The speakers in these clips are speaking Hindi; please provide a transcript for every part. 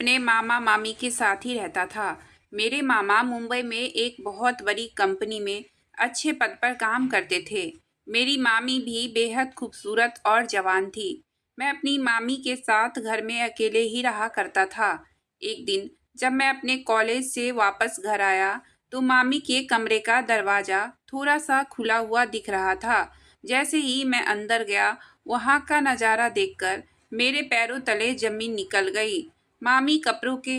अपने मामा मामी के साथ ही रहता था। मेरे मामा मुंबई में एक बहुत बड़ी कंपनी में अच्छे पद पर काम करते थे। मेरी मामी भी बेहद खूबसूरत और जवान थी। मैं अपनी मामी के साथ घर में अकेले ही रहा करता था। एक दिन जब मैं अपने कॉलेज से वापस घर आया तो मामी के कमरे का दरवाज़ा थोड़ा सा खुला हुआ दिख रहा था। जैसे ही मैं अंदर गया, वहाँ का नज़ारा देखकर मेरे पैरों तले जमीन निकल गई। मामी कपड़ों के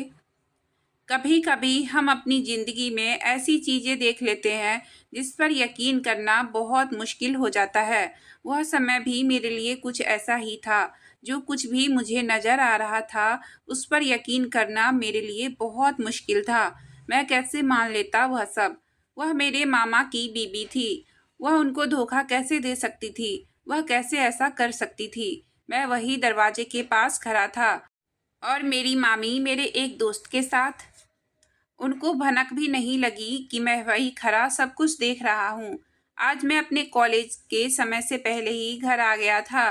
कभी कभी हम अपनी ज़िंदगी में ऐसी चीज़ें देख लेते हैं जिस पर यकीन करना बहुत मुश्किल हो जाता है। वह समय भी मेरे लिए कुछ ऐसा ही था। जो कुछ भी मुझे नज़र आ रहा था उस पर यकीन करना मेरे लिए बहुत मुश्किल था। मैं कैसे मान लेता वह सब। वह मेरे मामा की बीबी थी। वह उनको धोखा कैसे दे सकती थी। वह कैसे ऐसा कर सकती थी। मैं वही दरवाजे के पास खड़ा था और मेरी मामी मेरे एक दोस्त के साथ। उनको भनक भी नहीं लगी कि मैं वही खड़ा सब कुछ देख रहा हूँ। आज मैं अपने कॉलेज के समय से पहले ही घर आ गया था।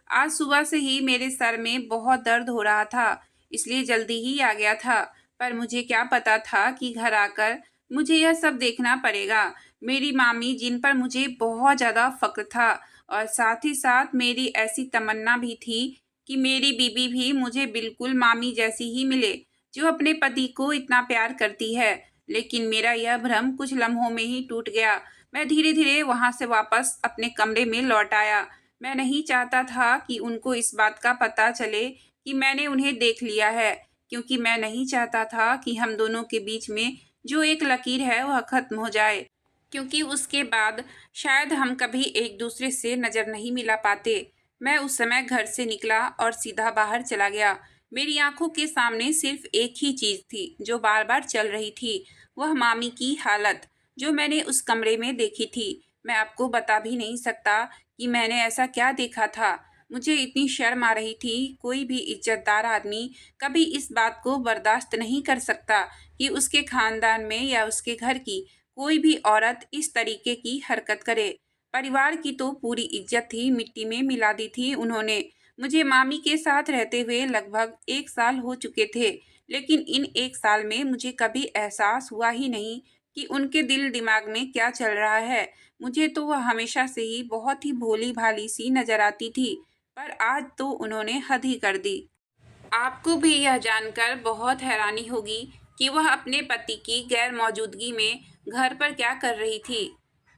आज सुबह से ही मेरे सर में बहुत दर्द हो रहा था, इसलिए जल्दी ही आ गया था। पर मुझे क्या पता था कि घर आकर मुझे यह सब देखना पड़ेगा। मेरी मामी जिन पर मुझे बहुत ज़्यादा फ़क्र था, और साथ ही साथ मेरी ऐसी तमन्ना भी थी कि मेरी बीबी भी मुझे बिल्कुल मामी जैसी ही मिले, जो अपने पति को इतना प्यार करती है। लेकिन मेरा यह भ्रम कुछ लम्हों में ही टूट गया। मैं धीरे धीरे वहां से वापस अपने कमरे में लौट आया। मैं नहीं चाहता था कि उनको इस बात का पता चले कि मैंने उन्हें देख लिया है, क्योंकि मैं नहीं चाहता था कि हम दोनों के बीच में जो एक लकीर है वह खत्म हो जाए, क्योंकि उसके बाद शायद हम कभी एक दूसरे से नज़र नहीं मिला पाते। मैं उस समय घर से निकला और सीधा बाहर चला गया। मेरी आंखों के सामने सिर्फ एक ही चीज़ थी जो बार बार चल रही थी, वह मामी की हालत जो मैंने उस कमरे में देखी थी। मैं आपको बता भी नहीं सकता कि मैंने ऐसा क्या देखा था। मुझे इतनी शर्म आ रही थी। कोई भी इज्जतदार आदमी कभी इस बात को बर्दाश्त नहीं कर सकता कि उसके खानदान में या उसके घर की कोई भी औरत इस तरीके की हरकत करे। परिवार की तो पूरी इज्जत ही मिट्टी में मिला दी थी उन्होंने। मुझे मामी के साथ रहते हुए लगभग 1 साल हो चुके थे, लेकिन इन 1 साल में मुझे कभी एहसास हुआ ही नहीं कि उनके दिल दिमाग में क्या चल रहा है। मुझे तो वह हमेशा से ही बहुत ही भोली भाली सी नजर आती थी, पर आज तो उन्होंने हद ही कर दी। आपको भी यह जानकर बहुत हैरानी होगी कि वह अपने पति की गैर मौजूदगी में घर पर क्या कर रही थी।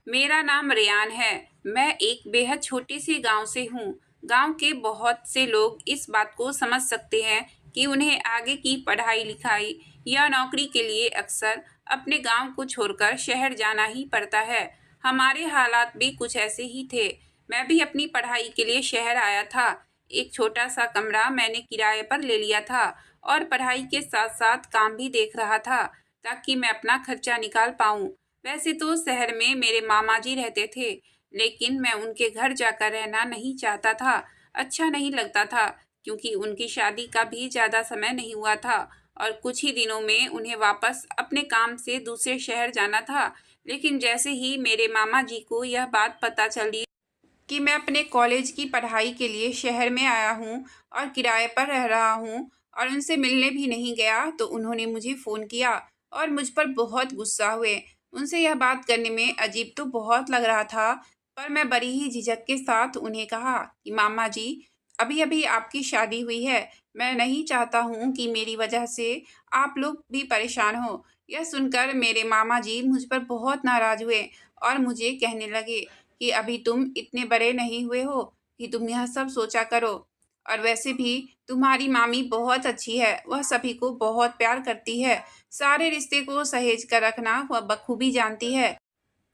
मेरा नाम रेयान है। मैं एक बेहद छोटे से गांव से हूँ। गांव के बहुत से लोग इस बात को समझ सकते हैं कि उन्हें आगे की पढ़ाई लिखाई या नौकरी के लिए अक्सर अपने गांव को छोड़कर शहर जाना ही पड़ता है। हमारे हालात भी कुछ ऐसे ही थे। मैं भी अपनी पढ़ाई के लिए शहर आया था। एक छोटा सा कमरा मैंने किराए पर ले लिया था और पढ़ाई के साथ साथ काम भी देख रहा था, ताकि मैं अपना खर्चा निकाल पाऊँ। वैसे तो शहर में मेरे मामा जी रहते थे, लेकिन मैं उनके घर जाकर रहना नहीं चाहता था। अच्छा नहीं लगता था, क्योंकि उनकी शादी का भी ज़्यादा समय नहीं हुआ था और कुछ ही दिनों में उन्हें वापस अपने काम से दूसरे शहर जाना था। लेकिन जैसे ही मेरे मामा जी को यह बात पता चली कि मैं अपने कॉलेज की पढ़ाई के लिए शहर में आया हूँ और किराए पर रह रहा हूँ और उनसे मिलने भी नहीं गया, तो उन्होंने मुझे फ़ोन किया और मुझ पर बहुत गुस्सा हुए। उनसे यह बात करने में अजीब तो बहुत लग रहा था, पर मैं बड़ी ही झिझक के साथ उन्हें कहा कि मामा जी, अभी अभी आपकी शादी हुई है। मैं नहीं चाहता हूँ कि मेरी वजह से आप लोग भी परेशान हो। यह सुनकर मेरे मामा जी मुझ पर बहुत नाराज़ हुए और मुझे कहने लगे कि अभी तुम इतने बड़े नहीं हुए हो कि तुम यह सब सोचा करो। और वैसे भी तुम्हारी मामी बहुत अच्छी है, वह सभी को बहुत प्यार करती है। सारे रिश्ते को सहेज कर रखना वह बखूबी जानती है।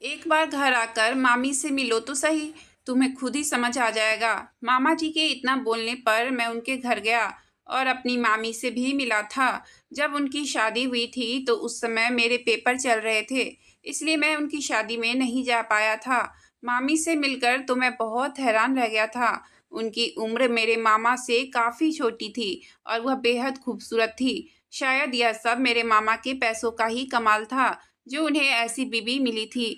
एक बार घर आकर मामी से मिलो तो सही, तुम्हें खुद ही समझ आ जाएगा। मामा जी के इतना बोलने पर मैं उनके घर गया और अपनी मामी से भी मिला था। जब उनकी शादी हुई थी तो उस समय मेरे पेपर चल रहे थे, इसलिए मैं उनकी शादी में नहीं जा पाया था। मामी से मिलकर तो मैं बहुत हैरान रह गया था। उनकी उम्र मेरे मामा से काफ़ी छोटी थी और वह बेहद खूबसूरत थी। शायद यह सब मेरे मामा के पैसों का ही कमाल था जो उन्हें ऐसी बीवी मिली थी।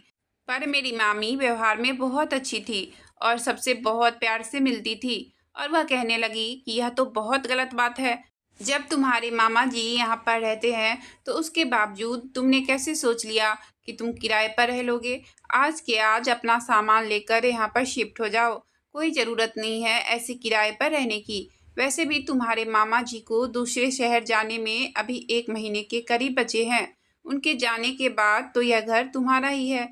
पर मेरी मामी व्यवहार में बहुत अच्छी थी और सबसे बहुत प्यार से मिलती थी। और वह कहने लगी कि यह तो बहुत गलत बात है। जब तुम्हारे मामा जी यहाँ पर रहते हैं तो उसके बावजूद तुमने कैसे सोच लिया कि तुम किराए पर रह लोगे। आज के आज अपना सामान लेकर यहाँ पर शिफ्ट हो जाओ। कोई ज़रूरत नहीं है ऐसे किराए पर रहने की। वैसे भी तुम्हारे मामा जी को दूसरे शहर जाने में अभी 1 महीने के करीब बचे हैं। उनके जाने के बाद तो यह घर तुम्हारा ही है।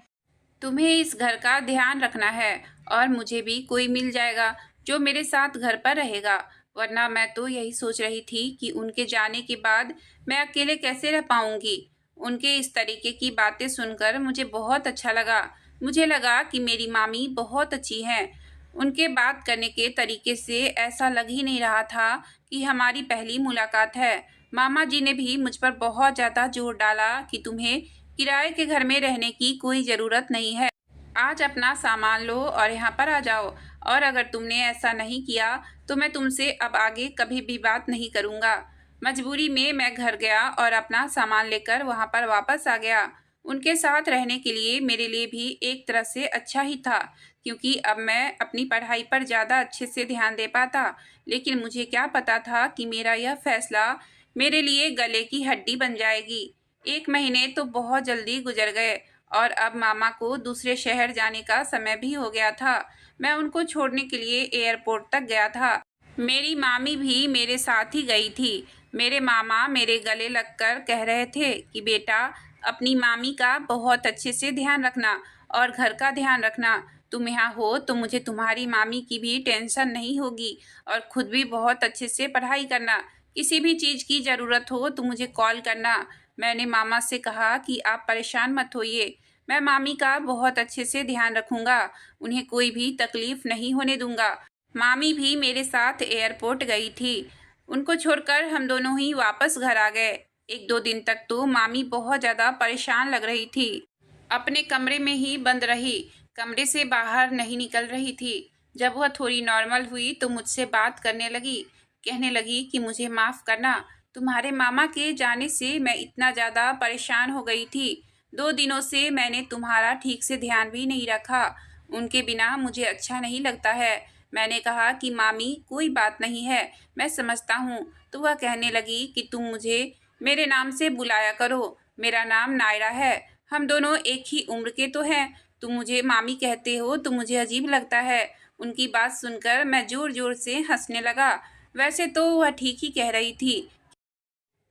तुम्हें इस घर का ध्यान रखना है और मुझे भी कोई मिल जाएगा जो मेरे साथ घर पर रहेगा। वरना मैं तो यही सोच रही थी कि उनके जाने के बाद मैं अकेले कैसे रह पाऊंगी। उनके इस तरीके की बातें सुनकर मुझे बहुत अच्छा लगा। मुझे लगा कि मेरी मामी बहुत अच्छी हैं। उनके बात करने के तरीके से ऐसा लग ही नहीं रहा था कि हमारी पहली मुलाकात है। मामा जी ने भी मुझ पर बहुत ज़्यादा जोर डाला कि तुम्हें किराए के घर में रहने की कोई ज़रूरत नहीं है। आज अपना सामान लो और यहाँ पर आ जाओ। और अगर तुमने ऐसा नहीं किया तो मैं तुमसे अब आगे कभी भी बात नहीं करूँगा। मजबूरी में मैं घर गया और अपना सामान लेकर वहाँ पर वापस आ गया। उनके साथ रहने के लिए मेरे लिए भी एक तरह से अच्छा ही था, क्योंकि अब मैं अपनी पढ़ाई पर ज़्यादा अच्छे से ध्यान दे पाता। लेकिन मुझे क्या पता था कि मेरा यह फैसला मेरे लिए गले की हड्डी बन जाएगी। 1 महीने तो बहुत जल्दी गुजर गए और अब मामा को दूसरे शहर जाने का समय भी हो गया था। मैं उनको छोड़ने के लिए एयरपोर्ट तक गया था। मेरी मामी भी मेरे साथ ही गई थी। मेरे मामा मेरे गले लगकर कह रहे थे कि बेटा, अपनी मामी का बहुत अच्छे से ध्यान रखना और घर का ध्यान रखना। तुम यहाँ हो तो मुझे तुम्हारी मामी की भी टेंशन नहीं होगी और खुद भी बहुत अच्छे से पढ़ाई करना। किसी भी चीज़ की ज़रूरत हो तो मुझे कॉल करना। मैंने मामा से कहा कि आप परेशान मत होइए, मैं मामी का बहुत अच्छे से ध्यान रखूँगा, उन्हें कोई भी तकलीफ़ नहीं होने दूँगा। मामी भी मेरे साथ एयरपोर्ट गई थी। उनको छोड़कर हम दोनों ही वापस घर आ गए। 1-2 दिन तक तो मामी बहुत ज़्यादा परेशान लग रही थी। अपने कमरे में ही बंद रही, कमरे से बाहर नहीं निकल रही थी। जब वह थोड़ी नॉर्मल हुई तो मुझसे बात करने लगी। कहने लगी कि मुझे माफ़ करना, तुम्हारे मामा के जाने से मैं इतना ज़्यादा परेशान हो गई थी। 2 दिनों से मैंने तुम्हारा ठीक से ध्यान भी नहीं रखा। उनके बिना मुझे अच्छा नहीं लगता है। मैंने कहा कि मामी कोई बात नहीं है, मैं समझता हूँ। तो वह कहने लगी कि तुम मुझे मेरे नाम से बुलाया करो, मेरा नाम नायरा है। हम दोनों एक ही उम्र के तो हैं। तुम मुझे मामी कहते हो तो मुझे अजीब लगता है। उनकी बात सुनकर मैं ज़ोर ज़ोर से हंसने लगा। वैसे तो वह ठीक ही कह रही थी,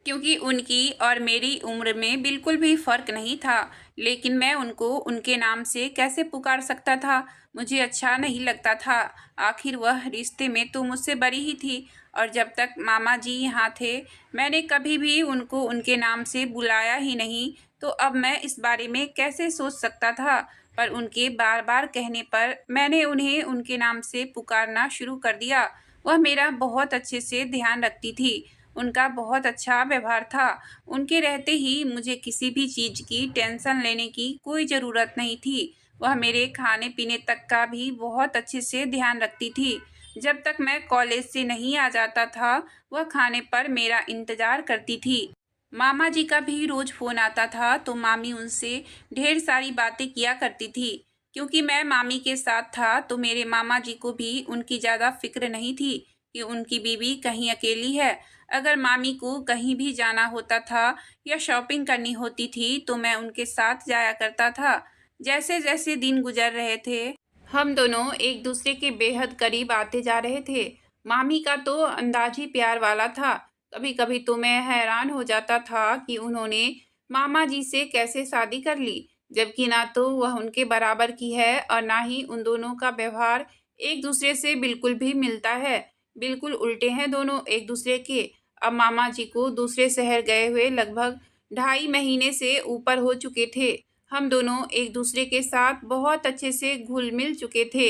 क्योंकि उनकी और मेरी उम्र में बिल्कुल भी फ़र्क नहीं था। लेकिन मैं उनको उनके नाम से कैसे पुकार सकता था? मुझे अच्छा नहीं लगता था। आखिर वह रिश्ते में तो मुझसे बड़ी ही थी और जब तक मामा जी यहाँ थे मैंने कभी भी उनको उनके नाम से बुलाया ही नहीं। तो अब मैं इस बारे में कैसे सोच सकता था? पर उनके बार बार कहने पर मैंने उन्हें उनके नाम से पुकारना शुरू कर दिया। वह मेरा बहुत अच्छे से ध्यान रखती थी। उनका बहुत अच्छा व्यवहार था। उनके रहते ही मुझे किसी भी चीज़ की टेंशन लेने की कोई ज़रूरत नहीं थी। वह मेरे खाने-पीने तक का भी बहुत अच्छे से ध्यान रखती थी। जब तक मैं कॉलेज से नहीं आ जाता था, वह खाने पर मेरा इंतज़ार करती थी। मामा जी का भी रोज़ फ़ोन आता था तो मामी उनसे ढेर सारी बातें किया करती थी। क्योंकि मैं मामी के साथ था तो मेरे मामा जी को भी उनकी ज़्यादा फ़िक्र नहीं थी कि उनकी बीवी कहीं अकेली है। अगर मामी को कहीं भी जाना होता था या शॉपिंग करनी होती थी तो मैं उनके साथ जाया करता था। जैसे-जैसे दिन गुज़र रहे थे, हम दोनों एक दूसरे के बेहद करीब आते जा रहे थे। मामी का तो अंदाज ही प्यार वाला था। कभी-कभी तो मैं हैरान हो जाता था कि उन्होंने मामा जी से कैसे शादी कर ली, जबकि ना तो वह उनके बराबर की है और ना ही उन दोनों का व्यवहार एक दूसरे से बिल्कुल भी मिलता है। बिल्कुल उल्टे हैं दोनों एक दूसरे के। अब मामा जी को दूसरे शहर गए हुए लगभग 2.5 महीने से ऊपर हो चुके थे। हम दोनों एक दूसरे के साथ बहुत अच्छे से घुल-मिल चुके थे।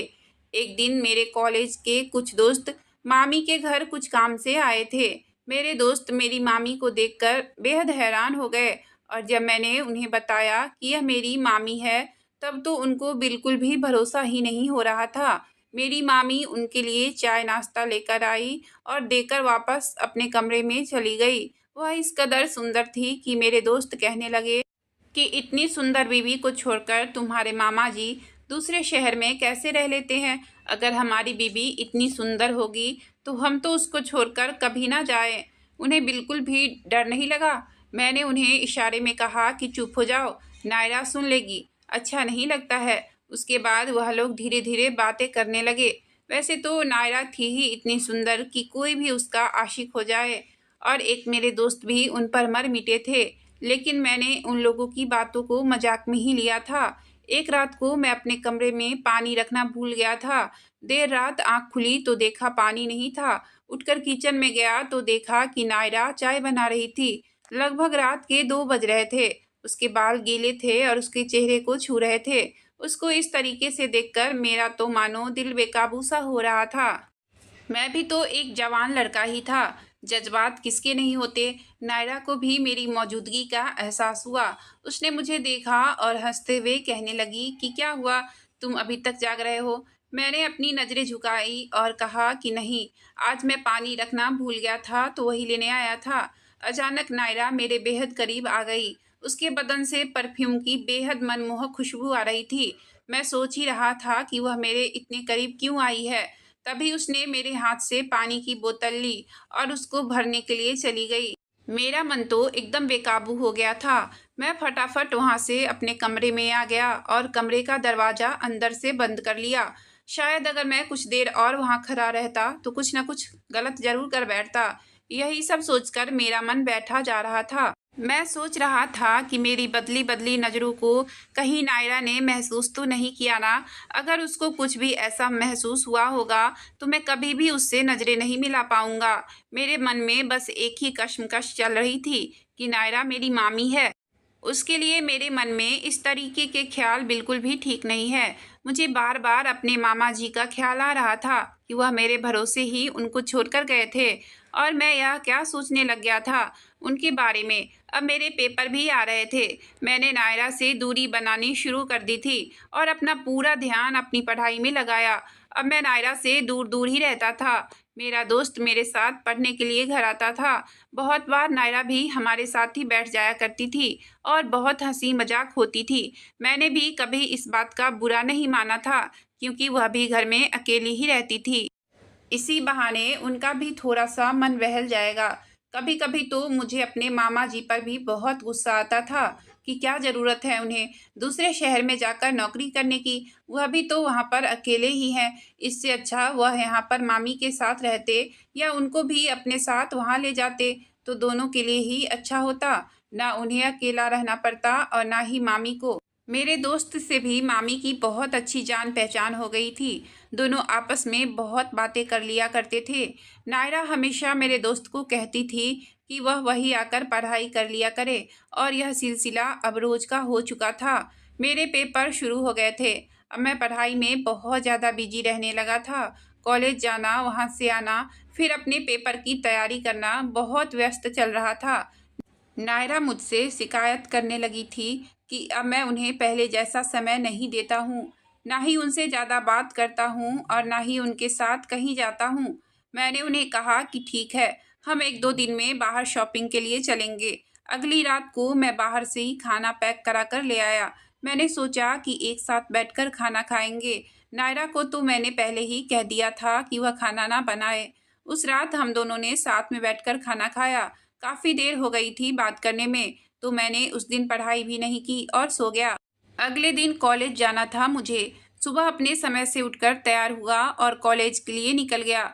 एक दिन मेरे कॉलेज के कुछ दोस्त मामी के घर कुछ काम से आए थे। मेरे दोस्त मेरी मामी को देखकर बेहद हैरान हो गए और जब मैंने उन्हें बताया कि यह मेरी मामी है, तब तो उनको बिल्कुल भी भरोसा ही नहीं हो रहा था। मेरी मामी उनके लिए चाय-नाश्ता लेकर आई और देकर वापस अपने कमरे में चली गई। वह इस कदर सुंदर थी कि मेरे दोस्त कहने लगे कि इतनी सुंदर बीवी को छोड़कर तुम्हारे मामा जी दूसरे शहर में कैसे रह लेते हैं? अगर हमारी बीवी इतनी सुंदर होगी तो हम तो उसको छोड़कर कभी ना जाएं। उन्हें बिल्कुल भी डर नहीं लगा। मैंने उन्हें इशारे में कहा कि चुप हो जाओ, नायरा सुन लेगी, अच्छा नहीं लगता है। उसके बाद वह लोग धीरे धीरे बातें करने लगे। वैसे तो नायरा थी ही इतनी सुंदर कि कोई भी उसका आशिक हो जाए, और एक मेरे दोस्त भी उन पर मर मिटे थे। लेकिन मैंने उन लोगों की बातों को मजाक में ही लिया था। एक रात को मैं अपने कमरे में पानी रखना भूल गया था। देर रात आँख खुली तो देखा पानी नहीं था। उठकर किचन में गया तो देखा कि नायरा चाय बना रही थी। लगभग रात के 2 बज रहे थे। उसके बाल गीले थे और उसके चेहरे को छू रहे थे। उसको इस तरीके से देखकर मेरा तो मानो दिल बेकाबू सा हो रहा था। मैं भी तो एक जवान लड़का ही था। जज्बात किसके नहीं होते। नायरा को भी मेरी मौजूदगी का एहसास हुआ। उसने मुझे देखा और हंसते हुए कहने लगी कि क्या हुआ, तुम अभी तक जाग रहे हो। मैंने अपनी नज़रें झुकाई और कहा कि नहीं, आज मैं पानी रखना भूल गया था तो वही लेने आया था। अचानक नायरा मेरे बेहद करीब आ गई। उसके बदन से परफ्यूम की बेहद मनमोहक खुशबू आ रही थी। मैं सोच ही रहा था कि वह मेरे इतने करीब क्यों आई है। तभी उसने मेरे हाथ से पानी की बोतल ली और उसको भरने के लिए चली गई। मेरा मन तो एकदम बेकाबू हो गया था। मैं फटाफट वहां से अपने कमरे में आ गया और कमरे का दरवाज़ा अंदर से बंद कर लिया। शायद अगर मैं कुछ देर और वहां खड़ा रहता तो कुछ न कुछ गलत जरूर कर बैठता। यही सब सोचकर मेरा मन बैठा जा रहा था। मैं सोच रहा था कि मेरी बदली बदली नज़रों को कहीं नायरा ने महसूस तो नहीं किया ना। अगर उसको कुछ भी ऐसा महसूस हुआ होगा तो मैं कभी भी उससे नज़रें नहीं मिला पाऊंगा। मेरे मन में बस एक ही कश्मकश चल रही थी कि नायरा मेरी मामी है। उसके लिए मेरे मन में इस तरीके के ख्याल बिल्कुल भी ठीक नहीं है। मुझे बार बार अपने मामा जी का ख्याल आ रहा था कि वह मेरे भरोसे ही उनको छोड़कर गए थे, और मैं यह क्या सोचने लग गया था उनके बारे में। अब मेरे पेपर भी आ रहे थे। मैंने नायरा से दूरी बनानी शुरू कर दी थी और अपना पूरा ध्यान अपनी पढ़ाई में लगाया। अब मैं नायरा से दूर दूर ही रहता था। मेरा दोस्त मेरे साथ पढ़ने के लिए घर आता था। बहुत बार नायरा भी हमारे साथ ही बैठ जाया करती थी और बहुत हंसी मजाक होती थी। मैंने भी कभी इस बात का बुरा नहीं माना था, क्योंकि वह भी घर में अकेली ही रहती थी। इसी बहाने उनका भी थोड़ा सा मन बहल जाएगा। कभी कभी तो मुझे अपने मामा जी पर भी बहुत गुस्सा आता था कि क्या ज़रूरत है उन्हें दूसरे शहर में जाकर नौकरी करने की। वह भी तो वहाँ पर अकेले ही हैं। इससे अच्छा वह यहाँ पर मामी के साथ रहते या उनको भी अपने साथ वहाँ ले जाते तो दोनों के लिए ही अच्छा होता। ना उन्हें अकेला रहना पड़ता और ना ही मामी को। मेरे दोस्त से भी मामी की बहुत अच्छी जान पहचान हो गई थी। दोनों आपस में बहुत बातें कर लिया करते थे। नायरा हमेशा मेरे दोस्त को कहती थी कि वह वही आकर पढ़ाई कर लिया करे, और यह सिलसिला अब रोज का हो चुका था। मेरे पेपर शुरू हो गए थे। अब मैं पढ़ाई में बहुत ज़्यादा बिजी रहने लगा था। कॉलेज जाना, वहाँ से आना, फिर अपने पेपर की तैयारी करना, बहुत व्यस्त चल रहा था। नायरा मुझसे शिकायत करने लगी थी कि अब मैं उन्हें पहले जैसा समय नहीं देता हूँ, ना ही उनसे ज़्यादा बात करता हूँ और ना ही उनके साथ कहीं जाता हूँ। मैंने उन्हें कहा कि ठीक है, हम 1-2 दिन में बाहर शॉपिंग के लिए चलेंगे। अगली रात को मैं बाहर से ही खाना पैक करा कर ले आया। मैंने सोचा कि एक साथ बैठकर खाना खाएंगे। नायरा को तो मैंने पहले ही कह दिया था कि वह खाना ना बनाए। उस रात हम दोनों ने साथ में बैठकर खाना खाया। काफ़ी देर हो गई थी बात करने में, तो मैंने उस दिन पढ़ाई भी नहीं की और सो गया। अगले दिन कॉलेज जाना था मुझे। सुबह अपने समय से उठकर तैयार हुआ और कॉलेज के लिए निकल गया।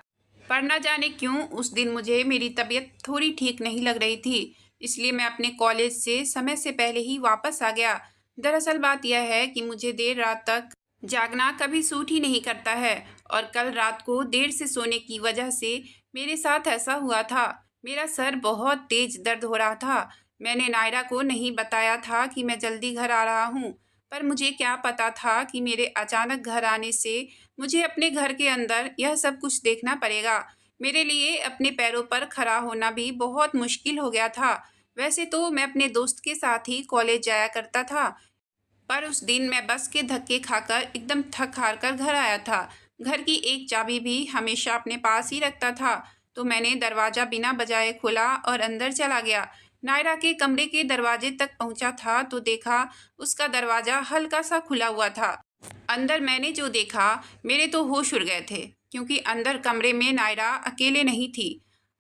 पर न जाने क्यों उस दिन मुझे मेरी तबीयत थोड़ी ठीक नहीं लग रही थी, इसलिए मैं अपने कॉलेज से समय से पहले ही वापस आ गया। दरअसल बात यह है कि मुझे देर रात तक जागना कभी सूट ही नहीं करता है, और कल रात को देर से सोने की वजह से मेरे साथ ऐसा हुआ था। मेरा सर बहुत तेज दर्द हो रहा था। मैंने नायरा को नहीं बताया था कि मैं जल्दी घर आ रहा हूँ, पर मुझे क्या पता था कि मेरे अचानक घर आने से मुझे अपने घर के अंदर यह सब कुछ देखना पड़ेगा। मेरे लिए अपने पैरों पर खड़ा होना भी बहुत मुश्किल हो गया था। वैसे तो मैं अपने दोस्त के साथ ही कॉलेज जाया करता था, पर उस दिन मैं बस के धक्के खाकर एकदम थक हार कर घर आया था। घर की एक चाबी भी हमेशा अपने पास ही रखता था, तो मैंने दरवाज़ा बिना बजाए खोला और अंदर चला गया। नायरा के कमरे के दरवाजे तक पहुंचा था तो देखा उसका दरवाज़ा हल्का सा खुला हुआ था। अंदर मैंने जो देखा, मेरे तो होश उड़ गए थे, क्योंकि अंदर कमरे में नायरा अकेले नहीं थी।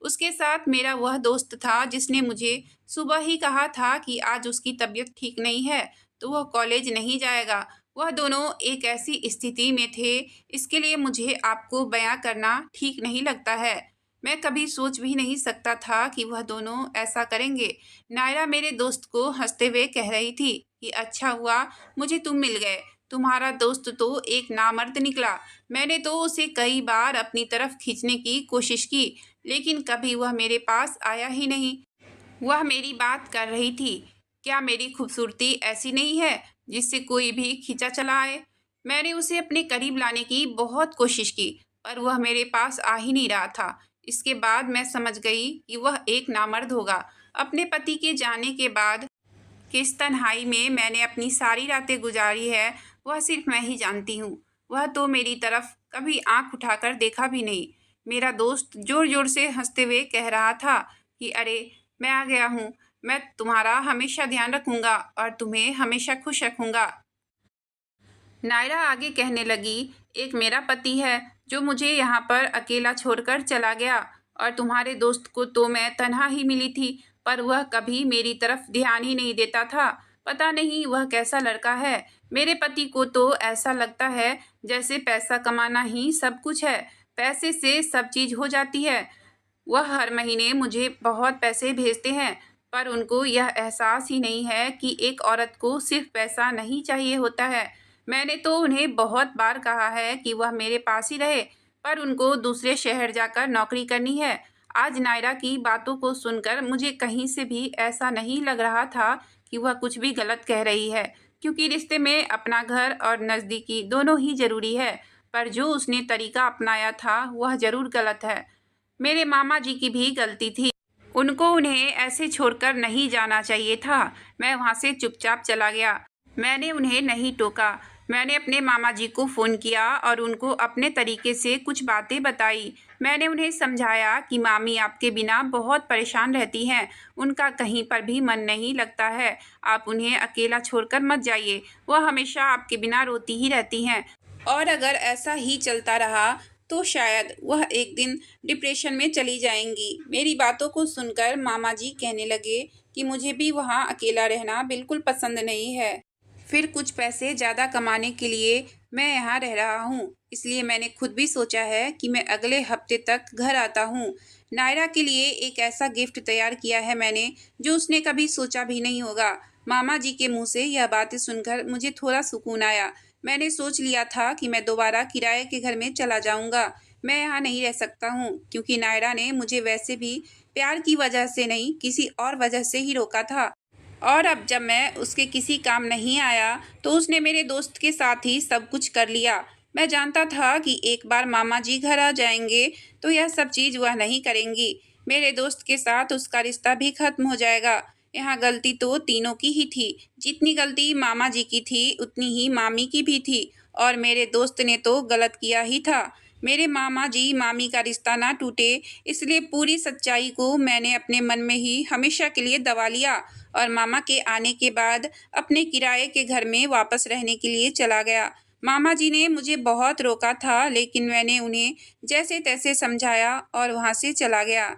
उसके साथ मेरा वह दोस्त था जिसने मुझे सुबह ही कहा था कि आज उसकी तबीयत ठीक नहीं है, तो वह कॉलेज नहीं जाएगा। वह दोनों एक ऐसी स्थिति में थे, इसके लिए मुझे आपको बयां करना ठीक नहीं लगता है। मैं कभी सोच भी नहीं सकता था कि वह दोनों ऐसा करेंगे। नायरा मेरे दोस्त को हंसते हुए कह रही थी कि अच्छा हुआ मुझे तुम मिल गए। तुम्हारा दोस्त तो एक नामर्द निकला। मैंने तो उसे कई बार अपनी तरफ खींचने की कोशिश की, लेकिन कभी वह मेरे पास आया ही नहीं। वह मेरी बात कर रही थी, क्या मेरी खूबसूरती ऐसी नहीं है जिससे कोई भी खींचा चला आए? मैंने उसे अपने करीब लाने की बहुत कोशिश की, पर वह मेरे पास आ ही नहीं रहा था। इसके बाद मैं समझ गई कि वह एक नामर्द होगा। अपने पति के जाने के बाद किस तन्हाई में मैंने अपनी सारी रातें गुजारी है, वह सिर्फ मैं ही जानती हूँ। वह तो मेरी तरफ कभी आंख उठाकर देखा भी नहीं। मेरा दोस्त जोर जोर से हंसते हुए कह रहा था कि अरे, मैं आ गया हूँ। मैं तुम्हारा हमेशा ध्यान रखूंगा और तुम्हें हमेशा खुश रखूंगा। नायरा आगे कहने लगी, एक मेरा पति है जो मुझे यहाँ पर अकेला छोड़कर चला गया, और तुम्हारे दोस्त को तो मैं तन्हा ही मिली थी, पर वह कभी मेरी तरफ ध्यान ही नहीं देता था। पता नहीं वह कैसा लड़का है। मेरे पति को तो ऐसा लगता है जैसे पैसा कमाना ही सब कुछ है, पैसे से सब चीज़ हो जाती है। वह हर महीने मुझे बहुत पैसे भेजते हैं, पर उनको यह एहसास ही नहीं है कि एक औरत को सिर्फ पैसा नहीं चाहिए होता है। मैंने तो उन्हें बहुत बार कहा है कि वह मेरे पास ही रहे, पर उनको दूसरे शहर जाकर नौकरी करनी है। आज नायरा की बातों को सुनकर मुझे कहीं से भी ऐसा नहीं लग रहा था कि वह कुछ भी गलत कह रही है, क्योंकि रिश्ते में अपना घर और नज़दीकी दोनों ही ज़रूरी है। पर जो उसने तरीका अपनाया था वह ज़रूर गलत है। मेरे मामा जी की भी गलती थी। उनको उन्हें ऐसे छोड़कर नहीं जाना चाहिए था। मैं वहाँ से चुपचाप चला गया। मैंने उन्हें नहीं टोका। मैंने अपने मामा जी को फ़ोन किया और उनको अपने तरीके से कुछ बातें बताई। मैंने उन्हें समझाया कि मामी आपके बिना बहुत परेशान रहती हैं। उनका कहीं पर भी मन नहीं लगता है। आप उन्हें अकेला छोड़कर मत जाइए। वह हमेशा आपके बिना रोती ही रहती हैं, और अगर ऐसा ही चलता रहा तो शायद वह एक दिन डिप्रेशन में चली जाएंगी। मेरी बातों को सुनकर मामा जी कहने लगे कि मुझे भी वहाँ अकेला रहना बिल्कुल पसंद नहीं है। फिर कुछ पैसे ज़्यादा कमाने के लिए मैं यहाँ रह रहा हूँ, इसलिए मैंने खुद भी सोचा है कि मैं अगले हफ्ते तक घर आता हूँ। नायरा के लिए एक ऐसा गिफ्ट तैयार किया है मैंने जो उसने कभी सोचा भी नहीं होगा। मामा जी के मुंह से यह बातें सुनकर मुझे थोड़ा सुकून आया। मैंने सोच लिया था कि मैं दोबारा किराए के घर में चला जाऊंगा। मैं यहाँ नहीं रह सकता हूँ, क्योंकि नायरा ने मुझे वैसे भी प्यार की वजह से नहीं, किसी और वजह से ही रोका था। और अब जब मैं उसके किसी काम नहीं आया तो उसने मेरे दोस्त के साथ ही सब कुछ कर लिया। मैं जानता था कि एक बार मामा जी घर आ जाएंगे तो यह सब चीज़ वह नहीं करेंगी। मेरे दोस्त के साथ उसका रिश्ता भी खत्म हो जाएगा। यहाँ गलती तो तीनों की ही थी। जितनी गलती मामा जी की थी उतनी ही मामी की भी थी, और मेरे दोस्त ने तो गलत किया ही था। मेरे मामा जी मामी का रिश्ता ना टूटे, इसलिए पूरी सच्चाई को मैंने अपने मन में ही हमेशा के लिए दबा लिया, और मामा के आने के बाद अपने किराए के घर में वापस रहने के लिए चला गया। मामा जी ने मुझे बहुत रोका था, लेकिन मैंने उन्हें जैसे तैसे समझाया और वहाँ से चला गया।